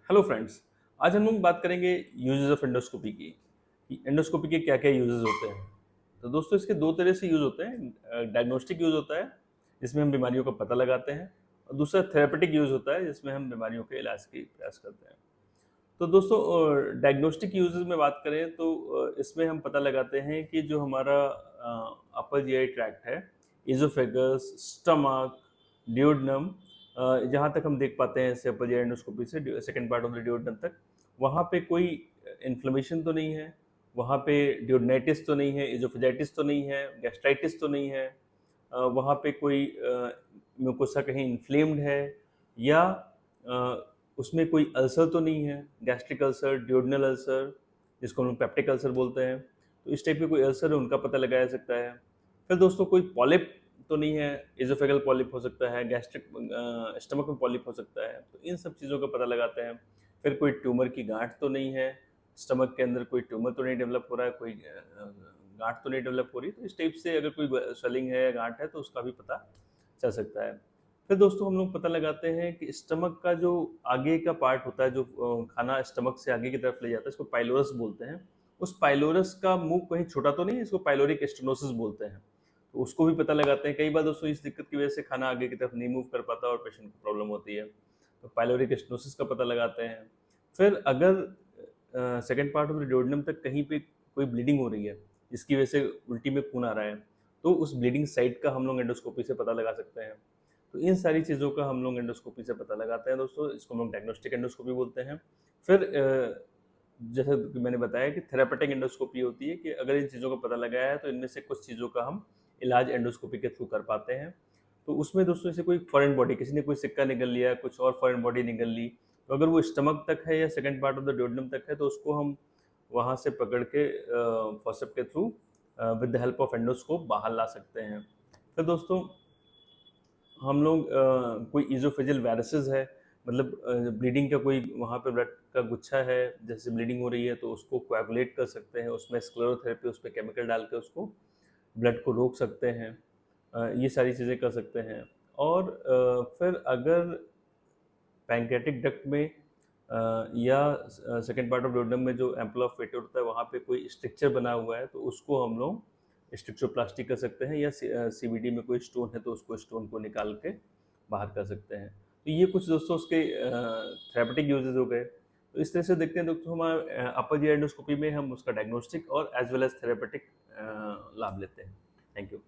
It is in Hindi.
Hello friends. आज हम लोग बात करेंगे यूजेस ऑफ एंडोस्कोपी की कि एंडोस्कोपी के क्या क्या यूजेस होते हैं। तो दोस्तों इसके दो तरह से यूज होते हैं। डायग्नोस्टिक यूज होता है जिसमें हम बीमारियों का पता लगाते हैं, और दूसरा थेरेपेटिक यूज होता है जिसमें हम बीमारियों के इलाज की प्रयास करते हैं। तो दोस्तों डायग्नोस्टिक यूजेस में बात करें तो इसमें हम पता लगाते हैं कि जो हमारा अपर जीआई ट्रैक्ट है, इजोफेगस, स्टमक, डियोडनम, जहाँ तक हम देख पाते हैं इससे अपर जीआई एंडोस्कोपी से सेकंड पार्ट ऑफ द डियोडनम तक, वहाँ पे कोई इन्फ्लेमेशन तो नहीं है, वहाँ पे डियोडनाइटिस तो नहीं है, इजोफेजाइटिस तो नहीं है, गैस्ट्राइटिस तो नहीं है, वहाँ पे कोई म्यूकोसा कहीं इन्फ्लेम्ड है, या उसमें कोई अल्सर तो नहीं है, गैस्ट्रिक अल्सर, डियोडनल अल्सर, जिसको हम लोग पेप्टिक अल्सर बोलते हैं। तो इस टाइप के कोई अल्सर है उनका पता लगाया जा सकता है। फिर दोस्तों कोई पॉलिप तो नहीं है, इजोफेगल पॉलिप हो सकता है, गैस्ट्रिक स्टमक में पॉलिप हो सकता है, तो इन सब चीज़ों का पता लगाते हैं। फिर कोई ट्यूमर की गांठ तो नहीं है, स्टमक के अंदर कोई ट्यूमर तो नहीं डेवलप हो रहा है, कोई गांठ तो नहीं डेवलप हो रही, तो इस टाइप से अगर कोई स्वेलिंग है या गांठ है तो उसका भी पता चल सकता है। फिर दोस्तों हम लोग पता लगाते हैं कि स्टमक का जो आगे का पार्ट होता है, जो खाना स्टमक से आगे की तरफ ले जाता है, इसको पाइलोरस बोलते हैं। उस पाइलोरस का मुंह कहीं छोटा तो नहीं है, इसको पाइलोरिक स्टेनोसिस बोलते हैं। तो उसको भी पता लगाते हैं। कई बार दोस्तों इस दिक्कत की वजह से खाना आगे की तरफ नहीं मूव कर पाता और पेशेंट को प्रॉब्लम होती है, तो पाइलोरिक स्टेनोसिस का पता लगाते हैं। फिर अगर सेकेंड पार्ट ऑफ द डियोडेनम तक कहीं पे कोई ब्लीडिंग हो रही है जिसकी वजह से उल्टी में खून आ रहा है, तो उस ब्लीडिंग साइट का हम लोग एंडोस्कोपी से पता लगा सकते हैं। तो इन सारी चीज़ों का हम लोग एंडोस्कोपी से पता लगाते हैं दोस्तों, इसको हम लोग डायग्नोस्टिक एंडोस्कोपी बोलते हैं। फिर जैसे कि मैंने बताया कि थेरापेटिक एंडोस्कोपी होती है कि अगर इन चीज़ों का पता लगाया है तो इनमें से कुछ चीज़ों का हम इलाज एंडोस्कोपी के थ्रू कर पाते हैं। तो उसमें दोस्तों जैसे कोई फॉरेन बॉडी, किसी ने कोई सिक्का निकल लिया, कुछ और फॉरेन बॉडी निकल ली, तो अगर वो स्टमक तक है या सेकंड पार्ट ऑफ द डियोडेनम तक है तो उसको हम वहाँ से पकड़ के फॉसेप के through with the help of endoscope बाहर ला सकते हैं। फिर दोस्तों हम लोग कोई ईज़ोफेजियल वायरसेस है, मतलब ब्लीडिंग का कोई वहाँ पे ब्लड का गुच्छा है, जैसे ब्लीडिंग हो रही है तो उसको कोएगुलेट कर सकते हैं, उसमें स्क्लेरोथेरेपी, उस पे केमिकल डाल के उसको ब्लड को रोक सकते हैं। ये सारी चीज़ें कर सकते हैं। और फिर अगर पैंक्रियाटिक डक्ट में या सेकंड पार्ट ऑफ डोडम में जो एम्पल ऑफ फेटर होता है वहाँ पे कोई स्ट्रक्चर बना हुआ है तो उसको हम लोग स्ट्रक्चरोप्लास्टी कर सकते हैं, या सीवीडी में कोई स्टोन है तो उसको स्टोन को निकाल के बाहर कर सकते हैं। तो ये कुछ दोस्तों उसके थेरेपेटिक यूजेस हो गए। तो इस तरह से देखते हैं दोस्तों, हमारे अपर जी एंडोस्कोपी में हम उसका डायग्नोस्टिक और एज वेल एज थेरेपेटिक लाभ लेते हैं। Thank you.